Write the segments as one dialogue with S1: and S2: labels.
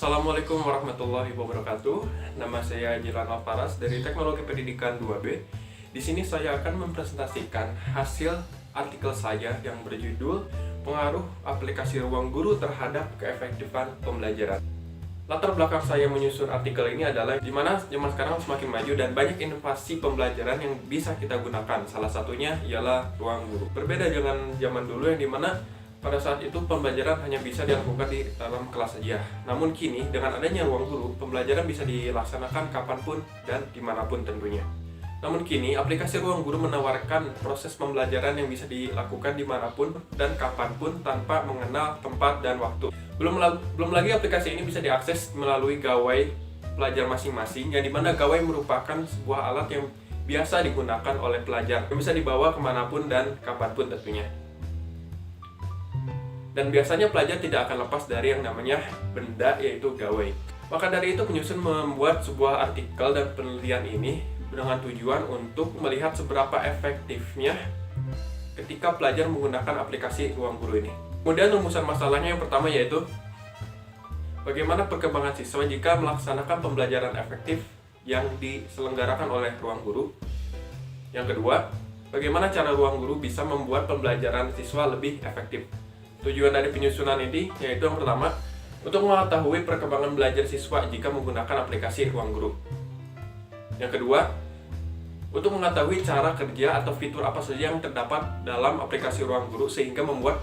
S1: Assalamualaikum warahmatullahi wabarakatuh. Nama saya Jilan Alfaras dari Teknologi Pendidikan 2B. Di sini saya akan mempresentasikan hasil artikel saya yang berjudul Pengaruh Aplikasi Ruang Guru Terhadap Keefektifan Pembelajaran. Latar belakang saya menyusun artikel ini adalah di mana zaman sekarang semakin maju dan banyak inovasi pembelajaran yang bisa kita gunakan. Salah satunya ialah ruang guru. Berbeda dengan zaman dulu yang dimana pada saat itu pembelajaran hanya bisa dilakukan di dalam kelas saja. Namun kini dengan adanya ruang guru, pembelajaran bisa dilaksanakan kapanpun dan dimanapun tentunya. Namun kini aplikasi ruang guru menawarkan proses pembelajaran yang bisa dilakukan dimanapun dan kapanpun tanpa mengenal tempat dan waktu. Belum lagi aplikasi ini bisa diakses melalui gawai pelajar masing-masing, yang dimana gawai merupakan sebuah alat yang biasa digunakan oleh pelajar, yang bisa dibawa kemanapun dan kapanpun tentunya. Dan biasanya pelajar tidak akan lepas dari yang namanya benda, yaitu gawai. Maka dari itu penyusun membuat sebuah artikel dan penelitian ini dengan tujuan untuk melihat seberapa efektifnya ketika pelajar menggunakan aplikasi ruang guru ini. Kemudian rumusan masalahnya yang pertama yaitu bagaimana perkembangan siswa jika melaksanakan pembelajaran efektif yang diselenggarakan oleh ruang guru. Yang kedua, bagaimana cara ruang guru bisa membuat pembelajaran siswa lebih efektif. Tujuan dari penyusunan ini yaitu yang pertama, untuk mengetahui perkembangan belajar siswa jika menggunakan aplikasi ruang guru. Yang kedua, untuk mengetahui cara kerja atau fitur apa saja yang terdapat dalam aplikasi ruang guru sehingga membuat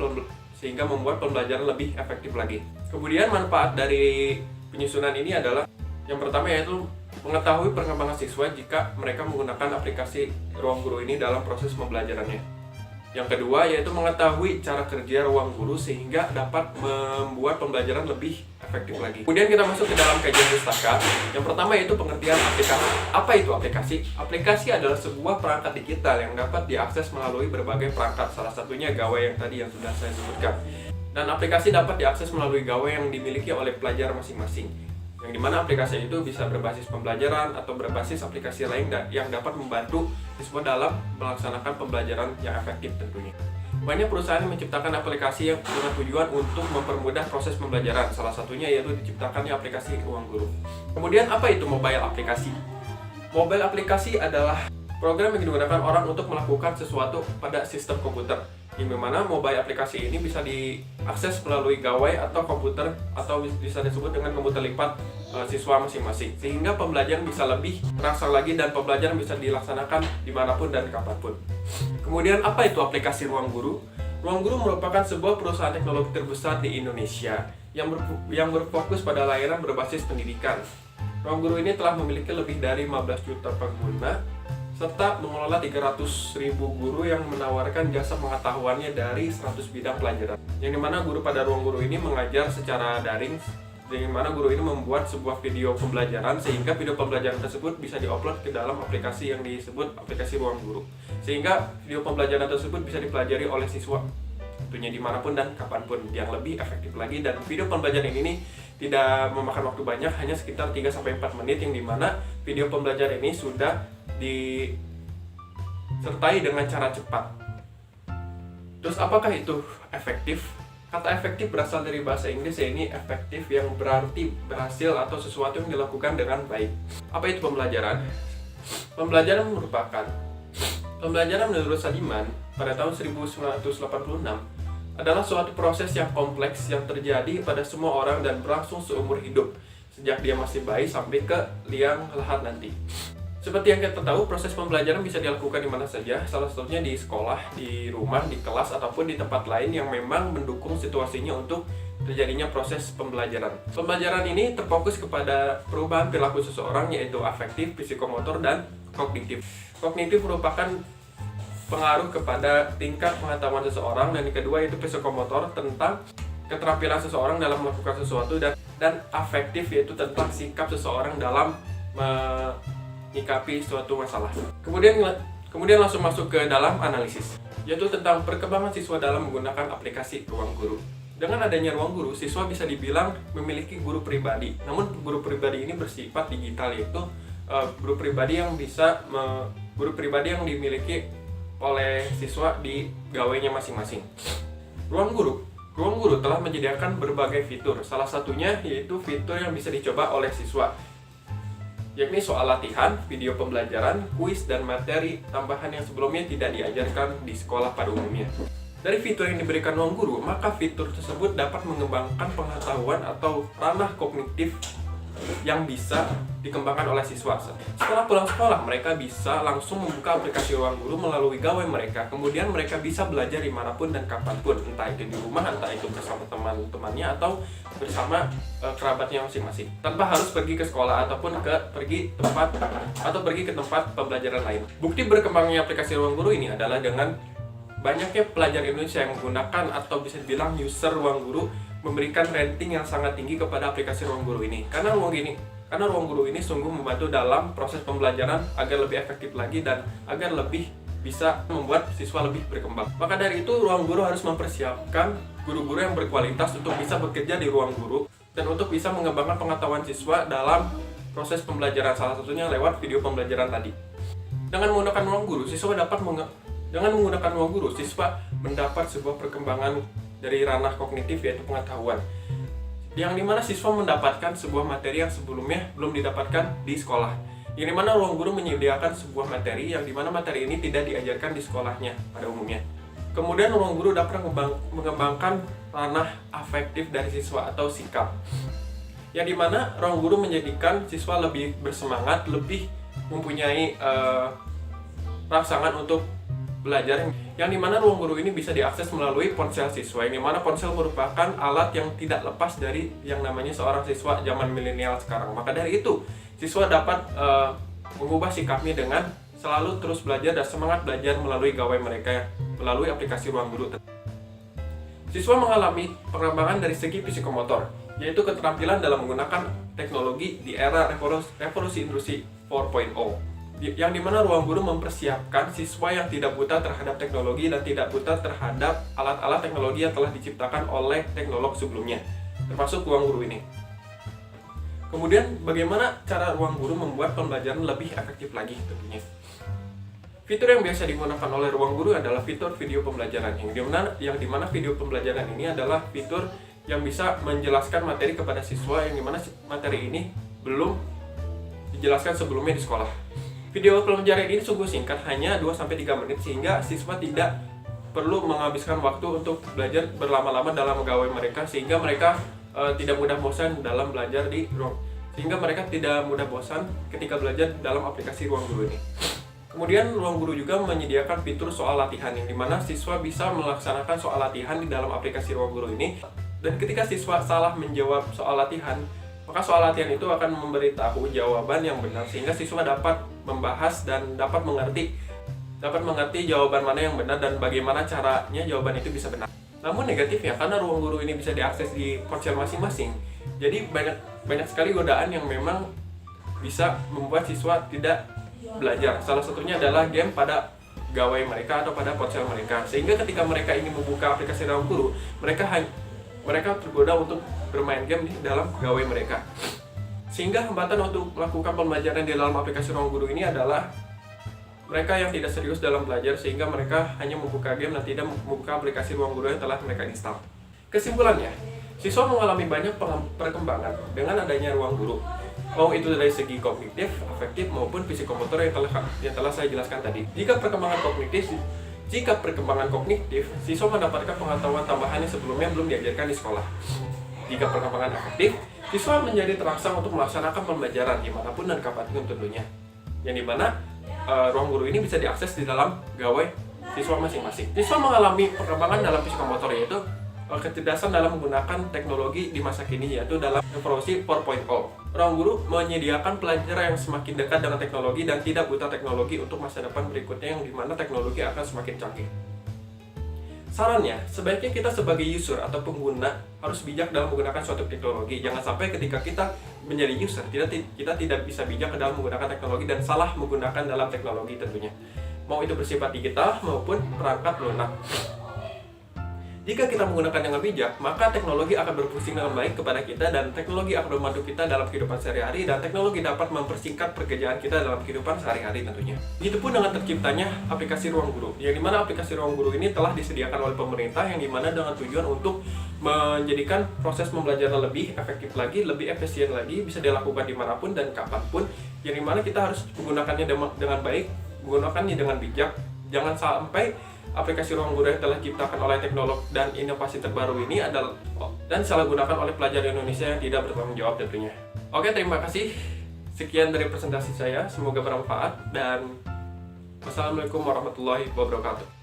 S1: pembelajaran lebih efektif lagi. Kemudian manfaat dari penyusunan ini adalah yang pertama yaitu mengetahui perkembangan siswa jika mereka menggunakan aplikasi ruang guru ini dalam proses pembelajarannya. Yang kedua yaitu mengetahui cara kerja ruang guru sehingga dapat membuat pembelajaran lebih efektif lagi. Kemudian kita masuk ke dalam kajian pustaka. Yang pertama yaitu pengertian aplikasi. Apa itu aplikasi? Aplikasi adalah sebuah perangkat digital yang dapat diakses melalui berbagai perangkat, salah satunya gawai yang tadi yang sudah saya sebutkan. Dan aplikasi dapat diakses melalui gawai yang dimiliki oleh pelajar masing-masing, yang dimana aplikasi itu bisa berbasis pembelajaran atau berbasis aplikasi lain yang dapat membantu siswa dalam melaksanakan pembelajaran yang efektif tentunya. Banyak perusahaan yang menciptakan aplikasi yang dengan tujuan untuk mempermudah proses pembelajaran, salah satunya yaitu diciptakannya aplikasi ruang guru. Kemudian apa itu mobile aplikasi? Mobile aplikasi adalah program yang digunakan orang untuk melakukan sesuatu pada sistem komputer, di mana mobile aplikasi ini bisa diakses melalui gawai atau komputer atau bisa disebut dengan komputer lipat siswa masing-masing, sehingga pembelajaran bisa lebih terasa lagi dan pembelajaran bisa dilaksanakan dimanapun dan kapanpun. Kemudian apa itu aplikasi ruang guru? Ruang guru merupakan sebuah perusahaan teknologi terbesar di Indonesia yang berfokus pada layanan berbasis pendidikan. Ruang guru ini telah memiliki lebih dari 15 juta pengguna serta mengelola 300.000 guru yang menawarkan jasa pengetahuannya dari 100 bidang pelajaran. Yang dimana guru pada ruang guru ini mengajar secara daring, di mana guru ini membuat sebuah video pembelajaran sehingga video pembelajaran tersebut bisa diupload ke dalam aplikasi yang disebut aplikasi ruang guru. Sehingga video pembelajaran tersebut bisa dipelajari oleh siswa tentunya dimanapun dan kapanpun, yang lebih efektif lagi. Dan video pembelajaran ini tidak memakan waktu banyak, hanya sekitar 3-4 menit, yang dimana video pembelajaran ini sudah disertai dengan cara cepat. Terus apakah itu efektif? Kata efektif berasal dari bahasa Inggris, ini efektif yang berarti berhasil atau sesuatu yang dilakukan dengan baik. Apa itu pembelajaran? Pembelajaran menurut Sadiman pada tahun 1986 adalah suatu proses yang kompleks yang terjadi pada semua orang dan berlangsung seumur hidup, sejak dia masih bayi sampai ke liang lahat nanti. Seperti yang kita tahu, proses pembelajaran bisa dilakukan di mana saja, salah satunya di sekolah, di rumah, di kelas, ataupun di tempat lain yang memang mendukung situasinya untuk terjadinya proses pembelajaran. Pembelajaran ini terfokus kepada perubahan perilaku seseorang, yaitu afektif, psikomotor, dan kognitif. Kognitif merupakan pengaruh kepada tingkat pengetahuan seseorang, dan yang kedua yaitu psikomotor, tentang keterampilan seseorang dalam melakukan sesuatu, dan afektif yaitu tentang sikap seseorang dalam menyikapi suatu masalah. Kemudian langsung masuk ke dalam analisis, yaitu tentang perkembangan siswa dalam menggunakan aplikasi ruang guru. Dengan adanya ruang guru, siswa bisa dibilang memiliki guru pribadi. Namun guru pribadi ini bersifat digital, yaitu guru pribadi yang dimiliki oleh siswa di gawainya masing-masing. Ruang guru Ruang Guru telah menyediakan berbagai fitur, salah satunya yaitu fitur yang bisa dicoba oleh siswa, yakni soal latihan, video pembelajaran, kuis, dan materi tambahan yang sebelumnya tidak diajarkan di sekolah pada umumnya. Dari fitur yang diberikan Ruang Guru, maka fitur tersebut dapat mengembangkan pengetahuan atau ranah kognitif yang bisa dikembangkan oleh siswa. Setelah pulang sekolah, mereka bisa langsung membuka aplikasi Ruang Guru melalui gawai mereka. Kemudian mereka bisa belajar dimanapun dan kapanpun, entah itu di rumah, entah itu bersama teman-temannya, atau bersama kerabatnya masing-masing, tanpa harus pergi ke sekolah ataupun pergi ke tempat pembelajaran lain. Bukti berkembangnya aplikasi Ruang Guru ini adalah dengan banyaknya pelajar Indonesia yang menggunakan atau bisa dibilang user Ruang Guru memberikan rating yang sangat tinggi kepada aplikasi Ruang Guru ini. Karena Ruang Guru ini sungguh membantu dalam proses pembelajaran agar lebih efektif lagi dan agar lebih bisa membuat siswa lebih berkembang. Maka dari itu, Ruang Guru harus mempersiapkan guru-guru yang berkualitas untuk bisa bekerja di Ruang Guru dan untuk bisa mengembangkan pengetahuan siswa dalam proses pembelajaran, salah satunya lewat video pembelajaran tadi. Dengan menggunakan Ruang Guru, siswa mendapat sebuah perkembangan dari ranah kognitif, yaitu pengetahuan, yang dimana siswa mendapatkan sebuah materi yang sebelumnya belum didapatkan di sekolah, yang dimana Ruang Guru menyediakan sebuah materi yang dimana materi ini tidak diajarkan di sekolahnya pada umumnya. Kemudian Ruang Guru dapat mengembangkan ranah afektif dari siswa atau sikap, yang dimana Ruang Guru menjadikan siswa lebih bersemangat, lebih mempunyai rangsangan untuk belajar, yang dimana Ruang Guru ini bisa diakses melalui ponsel siswa, yang dimana ponsel merupakan alat yang tidak lepas dari yang namanya seorang siswa zaman milenial sekarang. Maka dari itu, siswa dapat mengubah sikapnya dengan selalu terus belajar dan semangat belajar melalui gawai mereka melalui aplikasi Ruang Guru. Siswa mengalami pengembangan dari segi psikomotor, yaitu keterampilan dalam menggunakan teknologi di era revolusi industri 4.0. Yang dimana Ruang Guru mempersiapkan siswa yang tidak buta terhadap teknologi dan tidak buta terhadap alat-alat teknologi yang telah diciptakan oleh teknolog sebelumnya, termasuk Ruang Guru ini. Kemudian bagaimana cara Ruang Guru membuat pembelajaran lebih efektif lagi tentunya. Fitur yang biasa digunakan oleh Ruang Guru adalah fitur video pembelajaran, yang dimana video pembelajaran ini adalah fitur yang bisa menjelaskan materi kepada siswa, yang dimana materi ini belum dijelaskan sebelumnya di sekolah. Video pembelajaran ini sungguh singkat, hanya 2-3 menit, sehingga siswa tidak perlu menghabiskan waktu untuk belajar berlama-lama dalam gawai mereka, sehingga mereka tidak mudah bosan dalam belajar sehingga mereka tidak mudah bosan ketika belajar dalam aplikasi Ruang Guru ini. Kemudian Ruang Guru juga menyediakan fitur soal latihan, yang dimana siswa bisa melaksanakan soal latihan di dalam aplikasi Ruang Guru ini, dan ketika siswa salah menjawab soal latihan, maka soal latihan itu akan memberitahu jawaban yang benar, sehingga siswa dapat membahas dan dapat mengerti jawaban mana yang benar dan bagaimana caranya jawaban itu bisa benar. Namun negatifnya, karena Ruang Guru ini bisa diakses di ponsel masing-masing, jadi banyak sekali godaan yang memang bisa membuat siswa tidak belajar. Salah satunya adalah game pada gawai mereka atau pada ponsel mereka, sehingga ketika mereka ingin membuka aplikasi Ruang Guru, mereka tergoda untuk bermain game di dalam gawai mereka. Sehingga hambatan untuk melakukan pembelajaran di dalam aplikasi Ruang Guru ini adalah mereka yang tidak serius dalam belajar, sehingga mereka hanya membuka game dan tidak membuka aplikasi Ruang Guru yang telah mereka install. Kesimpulannya, siswa mengalami banyak perkembangan dengan adanya Ruang Guru, mau itu dari segi kognitif, afektif, maupun psikomotor yang telah saya jelaskan tadi. Jika perkembangan kognitif, siswa mendapatkan pengetahuan tambahan yang sebelumnya belum diajarkan di sekolah. Jika perkembangan afektif, siswa menjadi terangsang untuk melaksanakan pembelajaran dimanapun dan kapanpun tentunya. Yang dimana Ruang Guru ini bisa diakses di dalam gawai siswa masing-masing. Siswa mengalami perkembangan dalam psikomotor, yaitu kecerdasan dalam menggunakan teknologi di masa kini, yaitu dalam revolusi 4.0. Ruang Guru menyediakan pelajar yang semakin dekat dengan teknologi dan tidak buta teknologi untuk masa depan berikutnya, yang dimana teknologi akan semakin canggih. Sarannya, sebaiknya kita sebagai user atau pengguna harus bijak dalam menggunakan suatu teknologi. Jangan sampai ketika kita menjadi user, kita tidak bisa bijak dalam menggunakan teknologi dan salah menggunakan dalam teknologi tentunya. Mau itu bersifat digital maupun perangkat lunak. Jika kita menggunakan dengan bijak, maka teknologi akan berfungsi dengan baik kepada kita dan teknologi akan membantu kita dalam kehidupan sehari-hari dan teknologi dapat mempersingkat pekerjaan kita dalam kehidupan sehari-hari tentunya. Begitupun dengan terciptanya aplikasi Ruang Guru, yang dimana aplikasi Ruang Guru ini telah disediakan oleh pemerintah yang dimana dengan tujuan untuk menjadikan proses pembelajaran lebih efektif lagi, lebih efisien lagi, bisa dilakukan dimanapun dan kapanpun, yang dimana kita harus menggunakannya dengan baik, menggunakannya dengan bijak. Jangan sampai aplikasi Ruang Guru yang telah diciptakan oleh teknologi dan inovasi terbaru ini adalah dan salah gunakan oleh pelajar Indonesia yang tidak bertanggung jawab tentunya. Oke, terima kasih. Sekian dari presentasi saya, semoga bermanfaat dan wassalamualaikum warahmatullahi wabarakatuh.